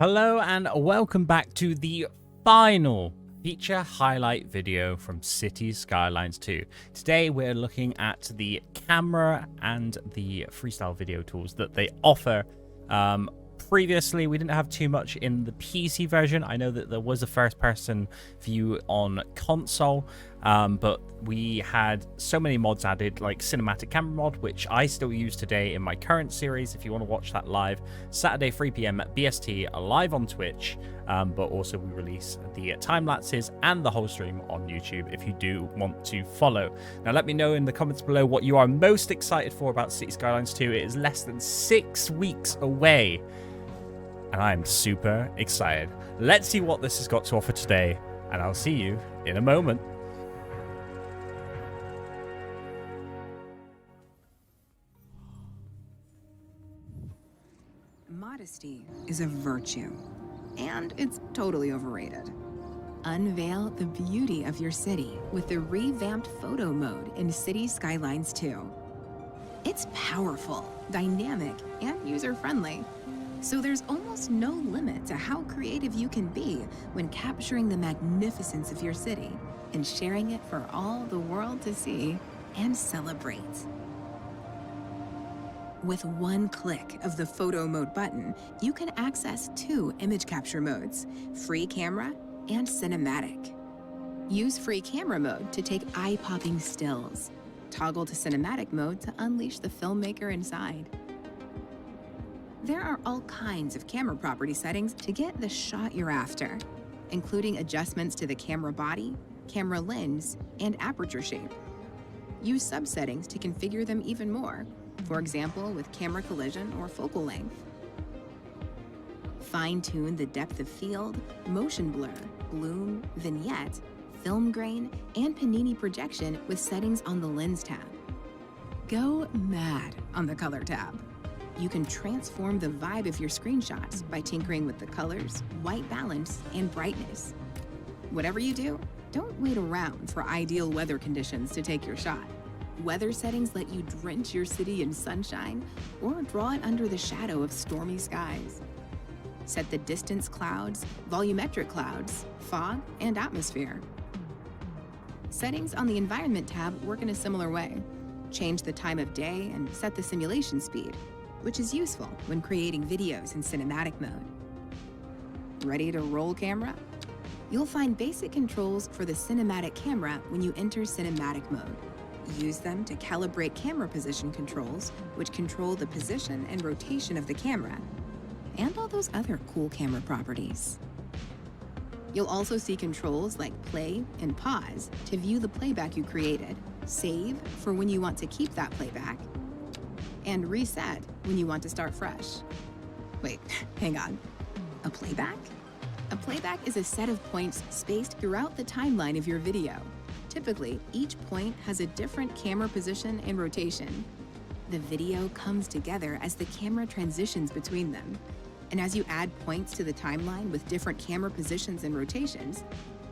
Hello and welcome back to the final feature highlight video from Cities Skylines 2. Today we're looking at the camera and the freestyle video tools that they offer. Previously, we didn't have too much in the PC version. I know that there was a first-person view on console, but we had so many mods added, like cinematic camera mod, which I still use today in my current series. If you want to watch that live, Saturday 3 p.m. at BST, live on Twitch, but also we release the time lapses and the whole stream on YouTube if you do want to follow. Now, let me know in the comments below what you are most excited for about Cities Skylines 2. It is less than 6 weeks away, and I'm super excited. Let's see what this has got to offer today, and I'll see you in a moment. Modesty is a virtue, and it's totally overrated. Unveil the beauty of your city with the revamped photo mode in Cities Skylines 2. It's powerful, dynamic, and user-friendly. So there's almost no limit to how creative you can be when capturing the magnificence of your city and sharing it for all the world to see and celebrate. With one click of the photo mode button, you can access 2 image capture modes, free camera and cinematic. Use free camera mode to take eye-popping stills. Toggle to cinematic mode to unleash the filmmaker inside. There are all kinds of camera property settings to get the shot you're after, including adjustments to the camera body, camera lens, and aperture shape. Use subsettings to configure them even more, for example, with camera collision or focal length. Fine-tune the depth of field, motion blur, bloom, vignette, film grain, and panini projection with settings on the lens tab. Go mad on the color tab. You can transform the vibe of your screenshots by tinkering with the colors, white balance, and brightness. Whatever you do, don't wait around for ideal weather conditions to take your shot. Weather settings let you drench your city in sunshine or draw it under the shadow of stormy skies. Set the distance clouds, volumetric clouds, fog, and atmosphere. Settings on the Environment tab work in a similar way. Change the time of day and set the simulation speed, which is useful when creating videos in cinematic mode. Ready to roll camera? You'll find basic controls for the cinematic camera when you enter cinematic mode. Use them to calibrate camera position controls, which control the position and rotation of the camera, and all those other cool camera properties. You'll also see controls like play and pause to view the playback you created, save for when you want to keep that playback, and reset when you want to start fresh. Wait, hang on. A playback? A playback is a set of points spaced throughout the timeline of your video. Typically, each point has a different camera position and rotation. The video comes together as the camera transitions between them. And as you add points to the timeline with different camera positions and rotations,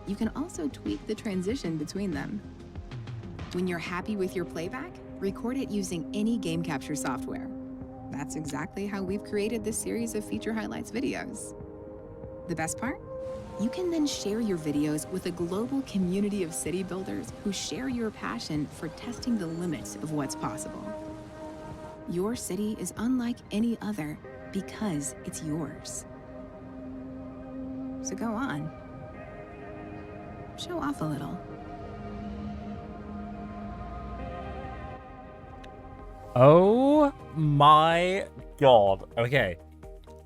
you can also tweak the transition between them. When you're happy with your playback, record it using any game capture software. That's exactly how we've created this series of feature highlights videos. The best part? You can then share your videos with a global community of city builders who share your passion for testing the limits of what's possible. Your city is unlike any other because it's yours. So go on. Show off a little. Oh my god. Okay.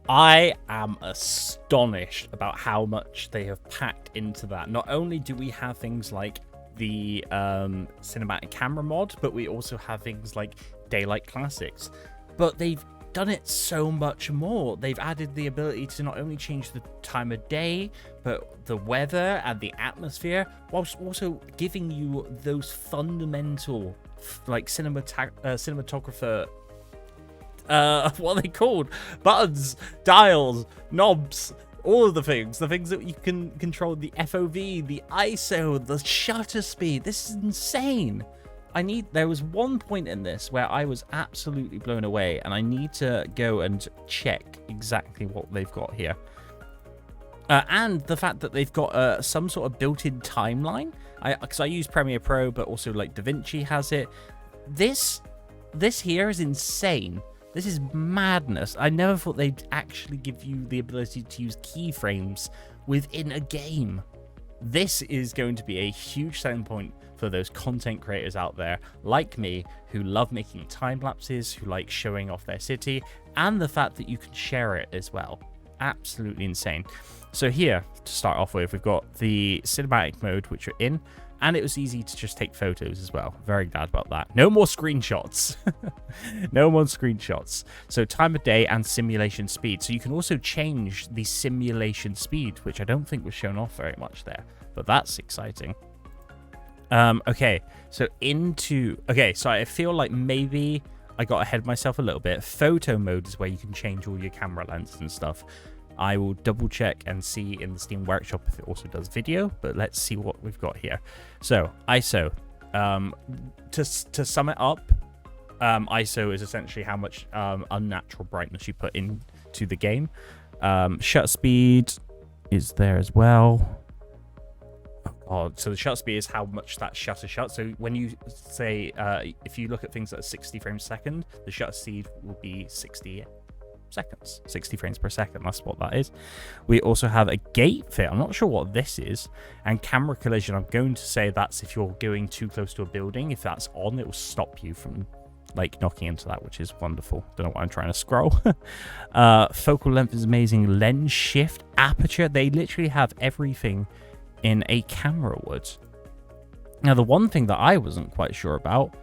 I am astonished about how much they have packed into that. Not only do we have things like the cinematic camera mod, but we also have things like daylight classics. But they've done it so much more. They've added the ability to not only change the time of day, but the weather and the atmosphere, whilst also giving you those fundamental like cinematographer what are they called? Buttons, dials, knobs, all of the things that you can control, the FOV, the ISO, the shutter speed. This is insane. There was one point in this where I was absolutely blown away, and I need to go and check exactly what they've got here. And the fact that they've got some sort of built-in timeline. Because I use Premiere Pro, but also like DaVinci has it. This here is insane. This is madness. I never thought they'd actually give you the ability to use keyframes within a game. This is going to be a huge selling point for those content creators out there like me who love making time lapses, who like showing off their city, and the fact that you can share it as well. Absolutely insane. So here, to start off with, we've got the cinematic mode, which are in, and it was easy to just take photos as well. Very glad about that. No more screenshots. No more screenshots. So time of day and simulation speed. So you can also change the simulation speed, which I don't think was shown off very much there, but that's exciting. Okay, so I feel like maybe I got ahead of myself a little bit. Photo mode is where you can change all your camera lenses and stuff. I will double check and see in the Steam Workshop if it also does video, but let's see what we've got here. So ISO, to sum it up, ISO is essentially how much unnatural brightness you put into the game. Shutter speed is there as well. Oh, so the shutter speed is how much that shutter shuts. So when you say, if you look at things at 60 frames a second, the shutter speed will be 60 seconds, 60 frames per second. That's what that is. We also have a gate fit. I'm not sure what this is. And camera collision, I'm going to say that's if you're going too close to a building. If that's on, it will stop you from like knocking into that, which is wonderful. Don't know why I'm trying to scroll. Focal length is amazing. Lens shift, aperture. They literally have everything in a camera would. Now, the one thing that I wasn't quite sure about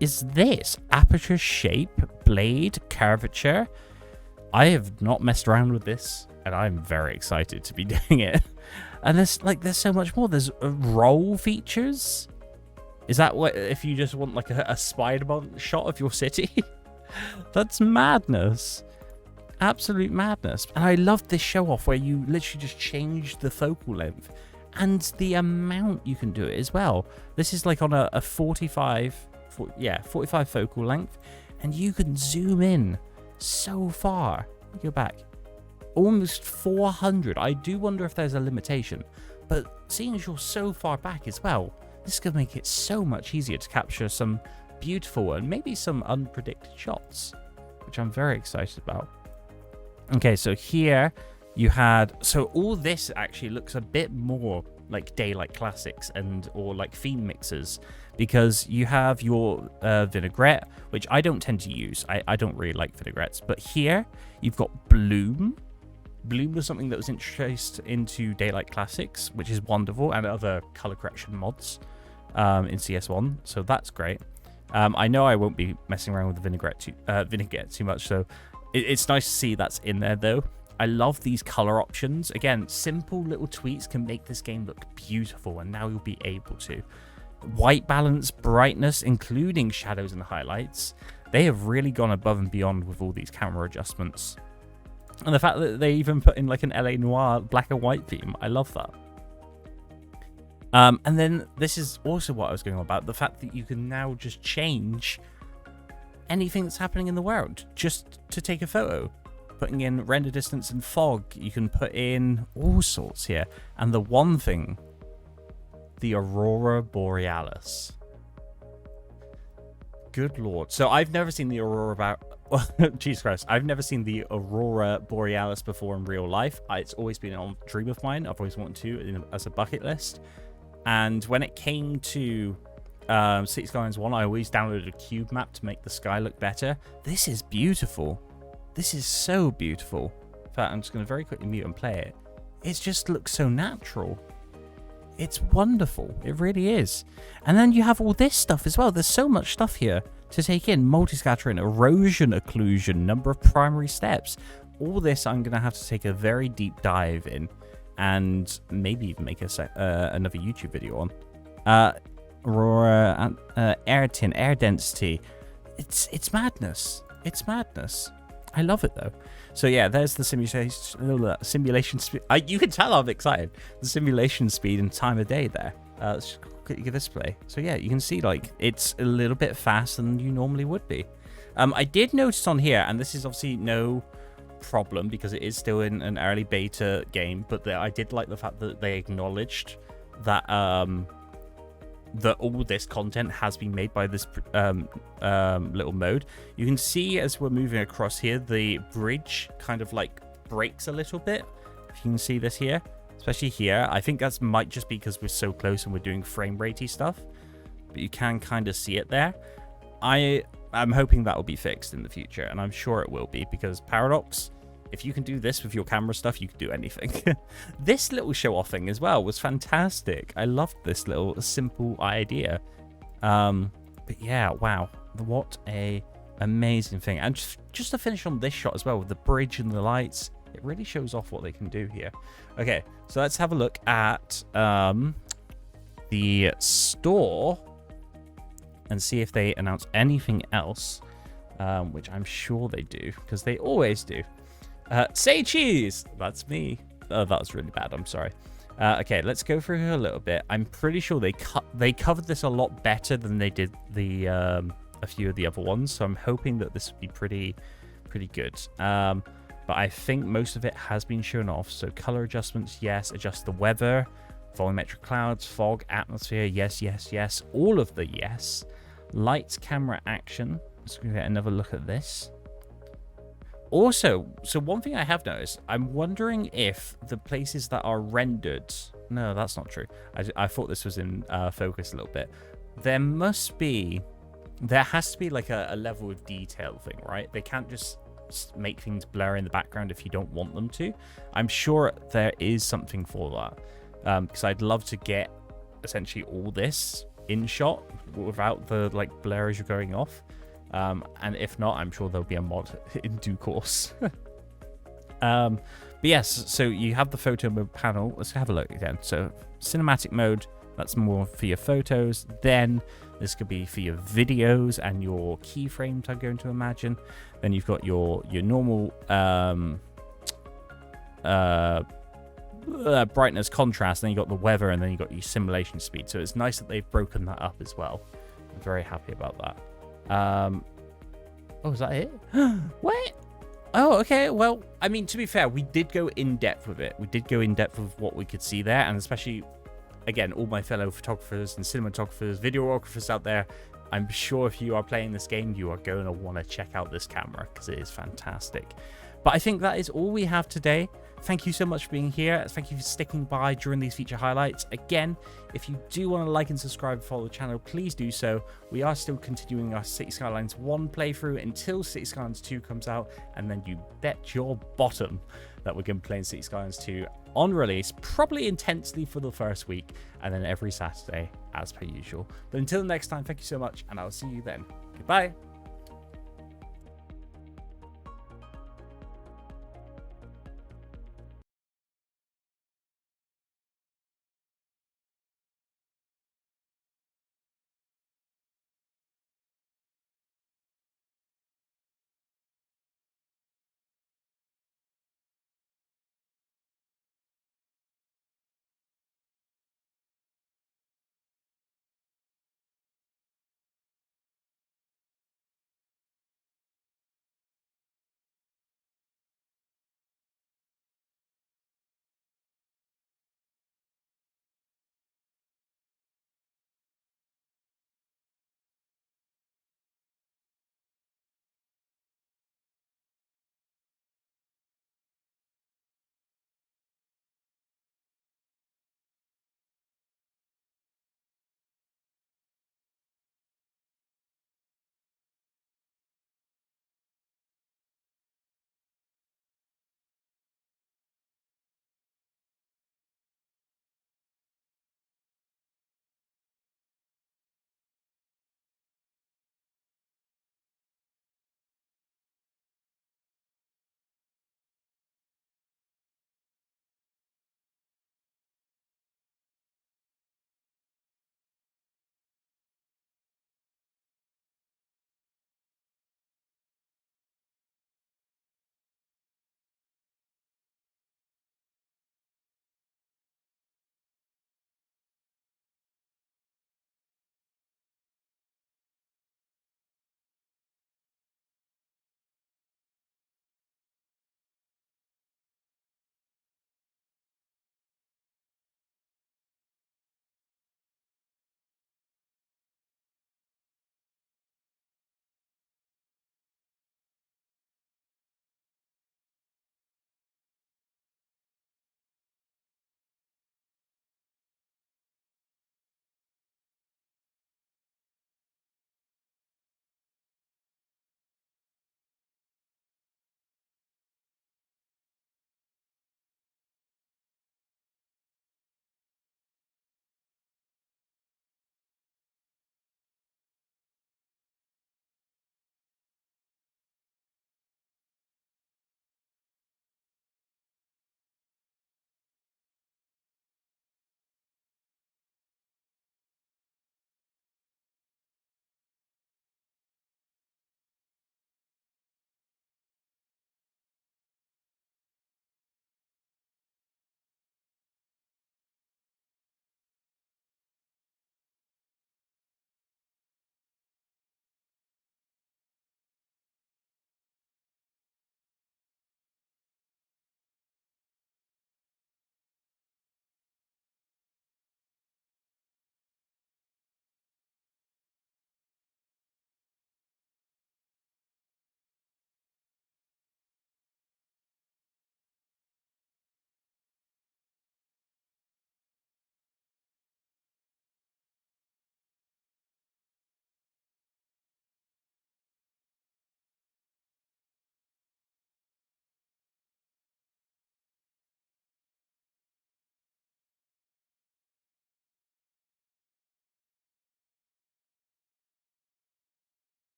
is this aperture, shape, blade, curvature. I have not messed around with this, and I'm very excited to be doing it. And there's so much more. There's roll features. Is that what if you just want like a Spider-Man shot of your city? That's madness. Absolute madness. And I love this show off where you literally just change the focal length and the amount you can do it as well. This is like on a 45 focal length, and you can zoom in so far. Let me go back. Almost 400. I do wonder if there's a limitation, but seeing as you're so far back as well, this is going to make it so much easier to capture some beautiful and maybe some unpredicted shots, which I'm very excited about. Okay, so here you had, so all this actually looks a bit more like Daylight Classics or like theme mixers, because you have your vinaigrette, which I don't tend to use. I don't really like vinaigrettes, but here you've got Bloom. Bloom was something that was introduced into Daylight Classics, which is wonderful, and other color correction mods in CS1, so that's great. I know I won't be messing around with the vinaigrette too much, so it's nice to see that's in there though. I love these color options. Again, simple little tweaks can make this game look beautiful, and now you'll be able to. White balance, brightness, including shadows and highlights. They have really gone above and beyond with all these camera adjustments. And the fact that they even put in like an LA Noire black and white theme, I love that. And then this is also what I was going on about, the fact that you can now just change anything that's happening in the world just to take a photo. Putting in render distance and fog, you can put in all sorts here. And the one thing, the Aurora Borealis. Good lord. So I've never seen the Jesus Christ. I've never seen the Aurora Borealis before in real life. It's always been a dream of mine. I've always wanted to as a bucket list. And when it came to Cities Skylines 1, I always downloaded a cube map to make the sky look better. This is beautiful. This is so beautiful. In fact, I'm just going to very quickly mute and play it. It just looks so natural. It's wonderful. It really is. And then you have all this stuff as well. There's so much stuff here to take in. Multi-scattering, erosion occlusion, number of primary steps. All this I'm going to have to take a very deep dive in, and maybe even make another YouTube video on. Aurora, air density. It's madness. It's madness. I love it though. So yeah, there's the simulation speed. You can tell I'm excited. The simulation speed and time of day there. Let's quickly give this play. So yeah, you can see like it's a little bit faster than you normally would be. I did notice on here, and this is obviously no problem because it is still in an early beta game, but I did like the fact that they acknowledged that that all this content has been made by this little mode. You can see as we're moving across here, the bridge kind of like breaks a little bit. If you can see this here, especially here. I think that might just be because we're so close and we're doing frame ratey stuff, but you can kind of see it there. I'm hoping that will be fixed in the future, and I'm sure it will be, because Paradox, if you can do this with your camera stuff, you can do anything. This little show-off thing as well was fantastic. I loved this little simple idea. But yeah, wow, what a amazing thing. And just to finish on this shot as well, with the bridge and the lights, it really shows off what they can do here. Okay, so let's have a look at the store and see if they announce anything else, which I'm sure they do, because they always do. Say cheese! That's me. Oh, that was really bad. I'm sorry. Okay, let's go through here a little bit. I'm pretty sure they covered this a lot better than they did the a few of the other ones, so I'm hoping that this will be pretty good. But I think most of it has been shown off. So color adjustments, yes. Adjust the weather, volumetric clouds, fog, atmosphere, yes, yes, yes. All of the yes. Lights, camera, action. Let's get another look at this. Also, so one thing I have noticed, I'm wondering if the places that are rendered... No, that's not true. I thought this was in focus a little bit. There has to be like a level of detail thing, right? They can't just make things blur in the background if you don't want them to. I'm sure there is something for that. Because I'd love to get essentially all this in shot without the like blur as you're going off. And if not, I'm sure there'll be a mod in due course. But yes, so you have the photo mode panel. Let's have a look again. So cinematic mode, that's more for your photos. Then this could be for your videos and your keyframes, I'm going to imagine. Then you've got your normal brightness, contrast. Then you got the weather, and then you got your simulation speed. So it's nice that they've broken that up as well. I'm very happy about that. Oh, is that it? What? Oh, okay. Well, I mean, to be fair, we did go in depth with it. We did go in depth with what we could see there, and especially, again, all my fellow photographers and cinematographers, videographers out there, I'm sure if you are playing this game, you are going to want to check out this camera because it is fantastic. But I think that is all we have today. Thank you so much for being here. Thank you for sticking by during these feature highlights. Again, if you do want to like and subscribe and follow the channel, please do so. We are still continuing our Cities Skylines 1 playthrough until Cities Skylines 2 comes out, and then you bet your bottom that we're going to be playing Cities Skylines 2 on release, probably intensely for the first week, and then every Saturday as per usual. But until next time, thank you so much, and I'll see you then. Goodbye.